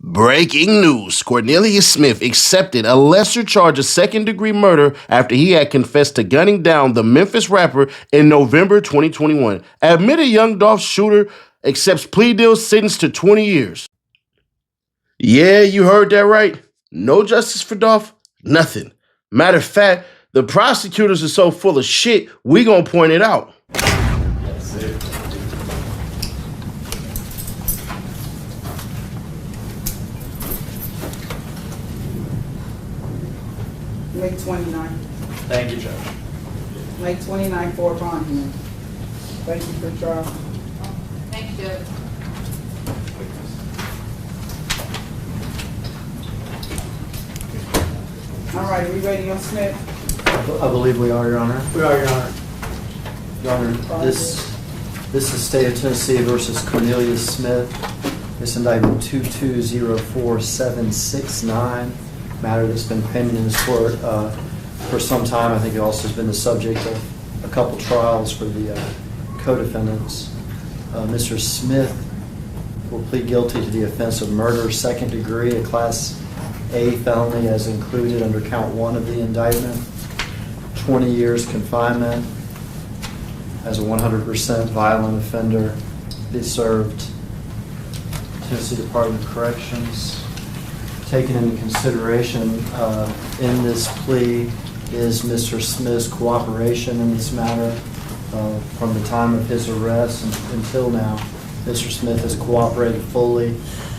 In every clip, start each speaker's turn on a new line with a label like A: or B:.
A: Breaking news. Cornelius Smith accepted a lesser charge of second-degree murder after he had confessed to gunning down the Memphis rapper in November 2021. Admitted Young Dolph shooter accepts plea deal sentence to 20 years. Yeah, you heard that right. No justice for Dolph, nothing. Matter of fact, the prosecutors are so full of shit, we gonna point it out.
B: That's it.
C: May 29th.
B: Thank you, Judge.
C: May 29th for a bond hearing. Thank you for trial.
D: Thank you, Judge.
C: All right, we ready on Smith?
E: I believe we are, Your Honor.
B: We are, Your Honor.
E: Your Honor, this is State of Tennessee versus Cornelius Smith. This indictment 2204769, matter that's been pending in this court for some time. I think it also has been the subject of a couple trials for the co-defendants. Mr. Smith will plead guilty to the offense of murder, second degree, a Class A felony as included under count 1 of the indictment. 20 years confinement as a 100% violent offender. He served Tennessee Department of Corrections. Taken into consideration in this plea is Mr. Smith's cooperation in this matter. From the time of his arrest until now, Mr. Smith has cooperated fully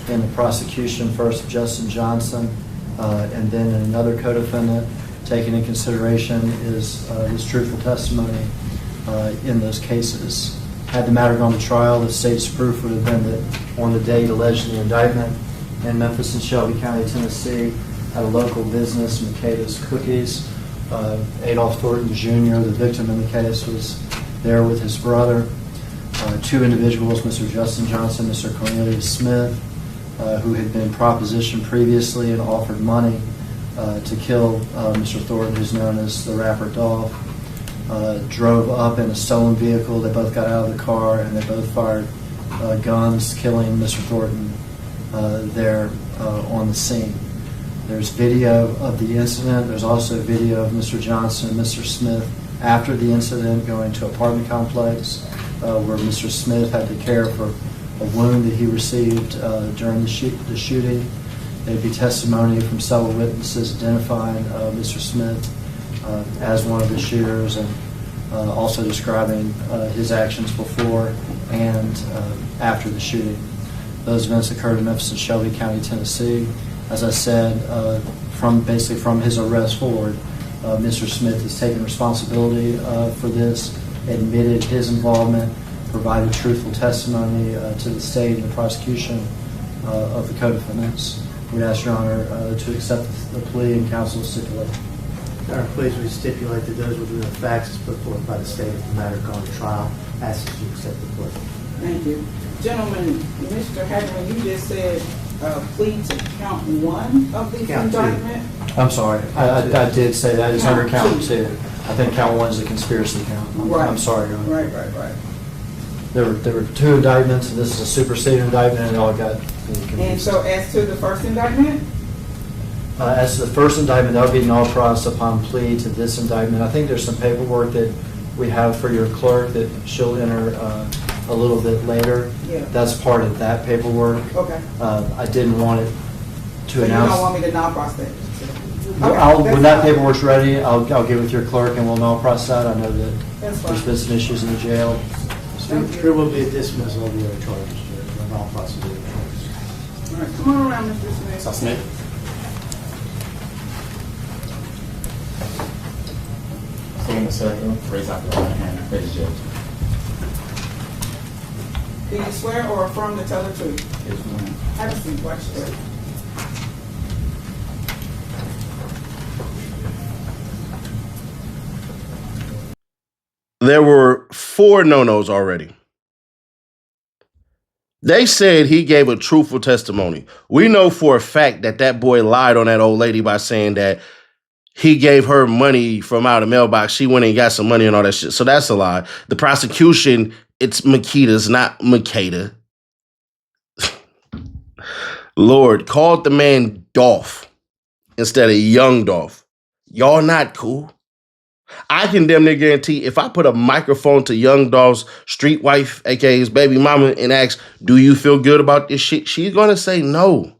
E: in the prosecution, first of Justin Johnson, and then another co-defendant. Taken into consideration is his truthful testimony in those cases. Had the matter gone to trial, the state's proof would have been that on the date alleged in the indictment in Memphis and Shelby County, Tennessee, at a local business, Makeda's Cookies, Adolph Thornton Jr., the victim in the case, was there with his brother. Two individuals, Mr. Justin Johnson, Mr. Cornelius Smith, who had been propositioned previously and offered money to kill Mr. Thornton, who's known as the rapper Dolph, drove up in a stolen vehicle. They both got out of the car and they both fired guns, killing Mr. Thornton there on the scene. There's video of the incident. There's also video of Mr. Johnson and Mr. Smith after the incident going to an apartment complex where Mr. Smith had to care for a wound that he received during the shooting. There'd be testimony from several witnesses identifying Mr. Smith as one of the shooters and also describing his actions before and after the shooting. Those events occurred in Memphis and Shelby County, Tennessee. As I said, from his arrest forward, Mr. Smith has taken responsibility for this, admitted his involvement, provided truthful testimony to the state and the prosecution of the co-defendants. We'd ask Your Honor to accept the plea and counsel stipulate.
F: Your Honor, please, we stipulate that those were the facts as put forth by the state of the matter gone to trial. Ask that you accept the plea.
C: Thank you. Gentlemen, Mr. Hagerman, you just said plea to count 1 of the
F: Count
C: indictment?
E: I'm sorry, I did say that. It's under count 2. I think count 1 is a conspiracy count.
C: Right.
E: I'm sorry, Your Honor.
C: Right.
E: There were 2 indictments, and this is a superseding indictment, and it all got confused.
C: And so as to the first indictment?
E: As to the first indictment, that would be null pros upon plea to this indictment. I think there's some paperwork that we have for your clerk that she'll enter a little bit later.
C: Yeah.
E: That's part of that paperwork.
C: Okay.
E: I didn't want it to
C: So
E: announce.
C: you don't want me to non-prostate?
E: When that paperwork's ready, I'll get with your clerk and we'll null process that. I know that
C: That's fine.
E: there's been some issues in the jail.
F: There will be a dismissal of the other charges, Judge, and all possible charges.
C: All right, come on around, Mr. Smith.
B: Mr. Smith. Stand in a circle, raise out your right hand, face the judge.
C: Do you swear or affirm to tell the truth?
B: Yes, ma'am.
C: Have a seat, watch this.
A: There were 4 no-nos already. They said he gave a truthful testimony. We know for a fact that that boy lied on that old lady by saying that he gave her money from out of the mailbox. She went and got some money and all that shit. So that's a lie. The prosecution, it's Makeda's, not Makeda. Lord called the man Dolph instead of Young Dolph. Y'all not cool. I can damn near guarantee if I put a microphone to Young Dolph's street wife, aka his baby mama, and ask, do you feel good about this shit? She's going to say no.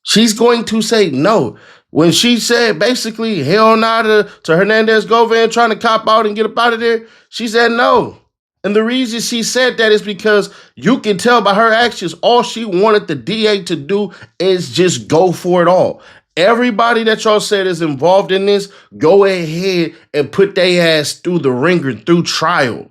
A: She's going to say no. When she said basically hell nah to Hernandez Govan trying to cop out and get up out of there, she said no. And the reason she said that is because you can tell by her actions, all she wanted the DA to do is just go for it all. Everybody that y'all said is involved in this, go ahead and put their ass through the ringer through trial.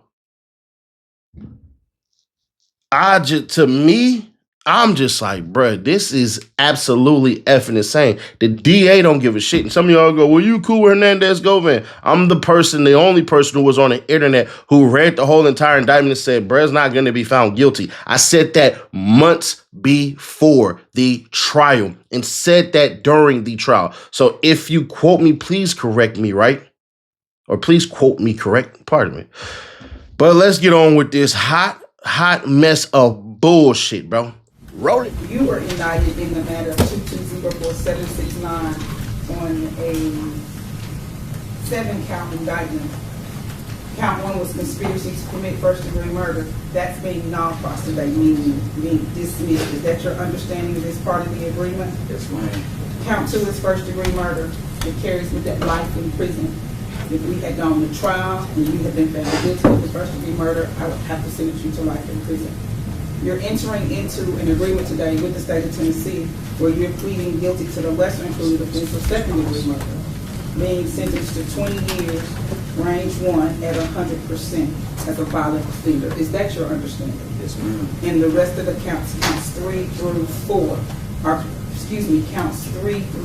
A: I'm just like, bruh, this is absolutely effing insane. The DA don't give a shit. And some of y'all go, well, you cool with Hernandez Govan? I'm the only person who was on the internet who read the whole entire indictment and said, bruh's not going to be found guilty. I said that months before the trial and said that during the trial. So if you quote me, please correct me, right? Or please quote me correct. Pardon me. But let's get on with this hot mess of bullshit, bro. Roll it.
C: You were indicted in the matter of 2204769 on a 7-count indictment. Count 1 was conspiracy to commit first-degree murder. That's being non-pros today, meaning being dismissed. Is that your understanding of this part of the agreement?
B: Yes, ma'am.
C: Count 2 is first-degree murder. It carries with that life in prison. If we had gone to trial and you had been found guilty of the first-degree murder, I would have to sentence you to life in prison. You're entering into an agreement today with the state of Tennessee where you're pleading guilty to the lesser included offense of second-degree murder, being sentenced to 20 years, range 1 at 100% as a violent offender. Is that your understanding?
B: Yes, ma'am.
C: And the rest of the counts 3 through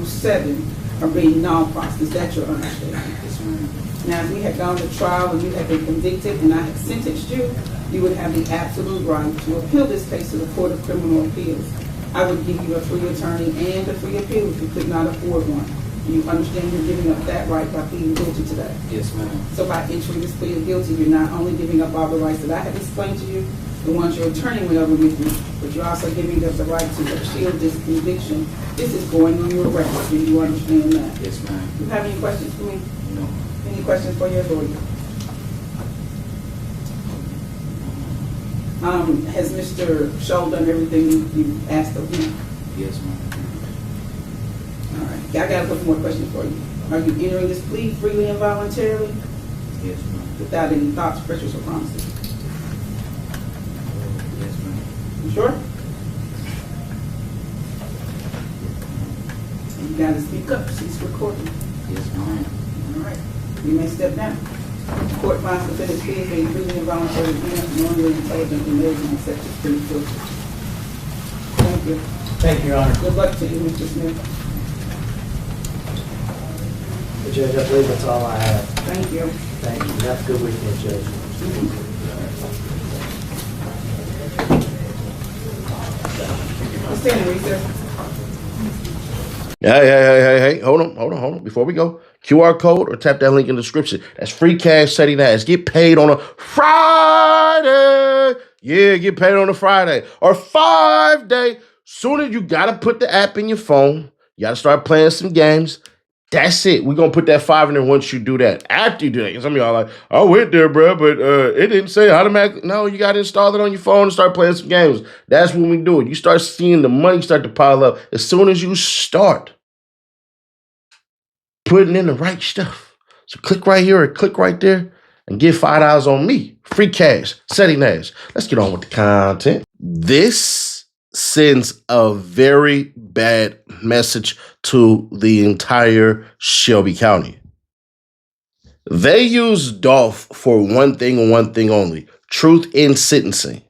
C: 7, are being non-pros. Is that your understanding?
B: Yes, ma'am.
C: Now, if we had gone to trial and you had been convicted and I had sentenced you, you would have the absolute right to appeal this case to the Court of Criminal Appeals. I would give you a free attorney and a free appeal if you could not afford one. Do you understand you're giving up that right by pleading guilty today?
B: Yes, ma'am.
C: So by entering this plea of guilty, you're not only giving up all the rights that I have explained to you, the ones your attorney went over with you, but you're also giving up the right to appeal this conviction. This is going on your record. Do you understand that?
B: Yes, ma'am.
C: Do you have any questions for me?
B: No.
C: Any questions for your lawyer? Has Mr. Scholl done everything you asked of him?
B: Yes, ma'am.
C: All right. I got a couple more questions for you. Are you entering this plea freely and voluntarily
B: Yes, ma'am.
C: without any thoughts, pressures, or promises?
B: Yes, ma'am.
C: You sure? You gotta speak up. She's recording.
B: Yes, ma'am.
C: All right. You may step down. Court finds defendant's plea being freely and voluntarily, knowingly, intelligently made and accepted free guilty. Thank you.
F: Thank you, Your Honor.
C: Good luck to you, Mr. Smith.
F: Judge, I believe that's all I have.
C: Thank you.
F: Thank you. Have a good weekend, Judge.
C: Let's stand in recess.
A: Hey. Hold on. Before we go, QR code or tap that link in the description. That's free cash, Ceddy Nash. Get paid on a Friday. Yeah, get paid on a Friday. Or 5-day. Sooner you got to put the app in your phone. You got to start playing some games. That's it. We're going to put that 5 in there once you do that. After you do that. Some of y'all are like, I went there, bro, but it didn't say automatically. No, you got to install it on your phone and start playing some games. That's when we do it. You start seeing the money start to pile up as soon as you start putting in the right stuff. So click right here or click right there and get $5 on me. Free cash. Ceddy Nash. Let's get on with the content. This sends a very bad message to the entire Shelby County. They use Dolph for one thing and one thing only: truth in sentencing.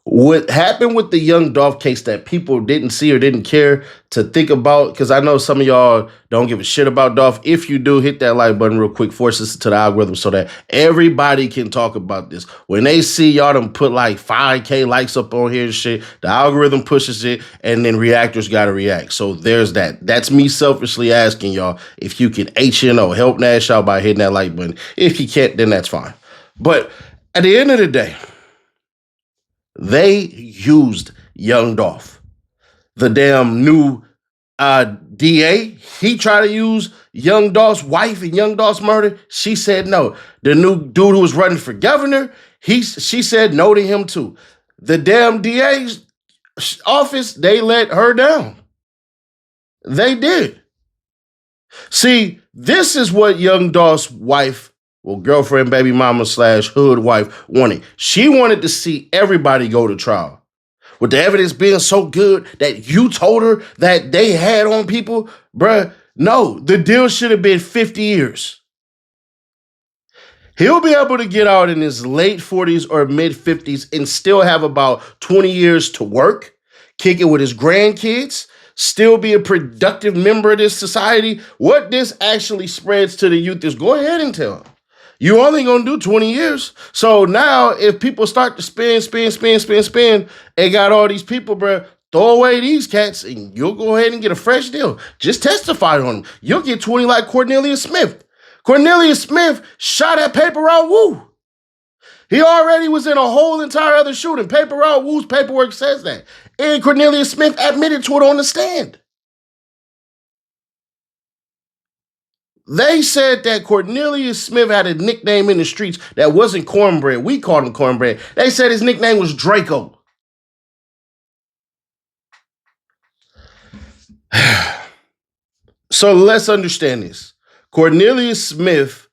A: What happened with the Young Dolph case that people didn't see or didn't care to think about, because I know some of y'all don't give a shit about Dolph. If you do, hit that like button real quick, force this to the algorithm so that everybody can talk about this. When they see y'all done put like 5K likes up on here and shit, the algorithm pushes it, and then reactors got to react. So there's that. That's me selfishly asking y'all if you can HNO, help Nash out by hitting that like button. If you can't, then that's fine. But at the end of the day, they used Young Dolph. The damn new DA, he tried to use Young Dolph's wife in Young Dolph's murder. She said no. The new dude who was running for governor, she said no to him too. The damn DA's office, they let her down. They did. See, this is what Young Dolph's wife, well, girlfriend, baby mama / hood wife wanted. She wanted to see everybody go to trial. With the evidence being so good that you told her that they had on people, bruh, no, the deal should have been 50 years. He'll be able to get out in his late 40s or mid 50s and still have about 20 years to work, kick it with his grandkids, still be a productive member of this society. What this actually spreads to the youth is go ahead and tell them. You only gonna do 20 years. So now if people start to spend, and got all these people, bro, throw away these cats and you'll go ahead and get a fresh deal. Just testify on them. You'll get 20 like Cornelius Smith. Cornelius Smith shot at Paper Route Woo. He already was in a whole entire other shooting. Paper Route Woo's paperwork says that. And Cornelius Smith admitted to it on the stand. They said that Cornelius Smith had a nickname in the streets that wasn't Cornbread. We called him Cornbread. They said his nickname was Draco. So let's understand this. Cornelius Smith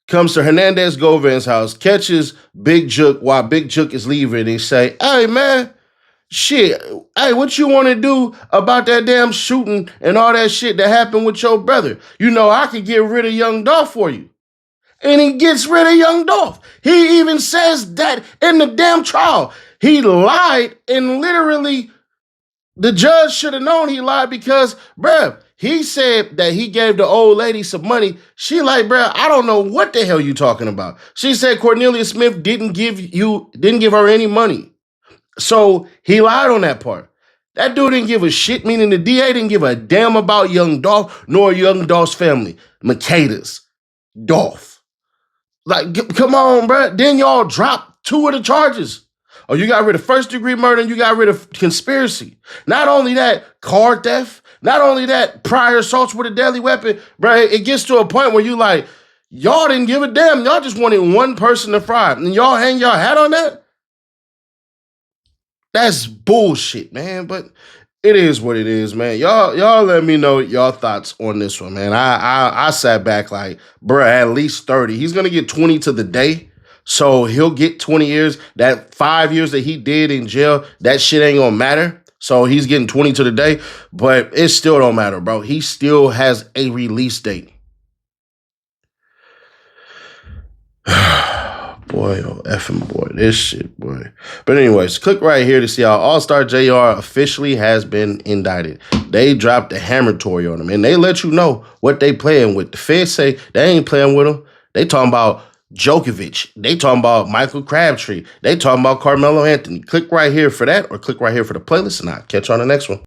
A: comes to Hernandez Govan's house, catches Big Jook while Big Jook is leaving and say, hey, man, shit, hey, what you want to do about that damn shooting and all that shit that happened with your brother? You know, I could get rid of Young Dolph for you. And he gets rid of Young Dolph. He even says that in the damn trial. He lied and literally the judge should have known he lied because, bruh, he said that he gave the old lady some money. She like, bruh, I don't know what the hell you talking about. She said Cornelius Smith didn't give her any money. So he lied on that part. That dude didn't give a shit, meaning the DA didn't give a damn about Young Dolph nor Young Dolph's family. Makeda's, Dolph. Like, come on, bruh. Then y'all dropped 2 of the charges. Oh, you got rid of first-degree murder and you got rid of conspiracy. Not only that, car theft. Not only that, prior assaults with a deadly weapon. Bruh, it gets to a point where you like, y'all didn't give a damn. Y'all just wanted one person to fry. And y'all hang y'all hat on that? That's bullshit, man. But it is what it is, man. Y'all let me know y'all thoughts on this one, man. I sat back like, bruh, at least 30. He's gonna get 20 to the day. So he'll get 20 years. That 5 years that he did in jail, that shit ain't gonna matter. So he's getting 20 to the day, but it still don't matter, bro. He still has a release date. Boy, oh effing boy, this shit, boy. But anyways, click right here to see how All-Star JR officially has been indicted. They dropped the hammer toy on him, and they let you know what they playing with. The feds say they ain't playing with him. They talking about Djokovic. They talking about Michael Crabtree. They talking about Carmelo Anthony. Click right here for that, or click right here for the playlist, and I'll catch you on the next one.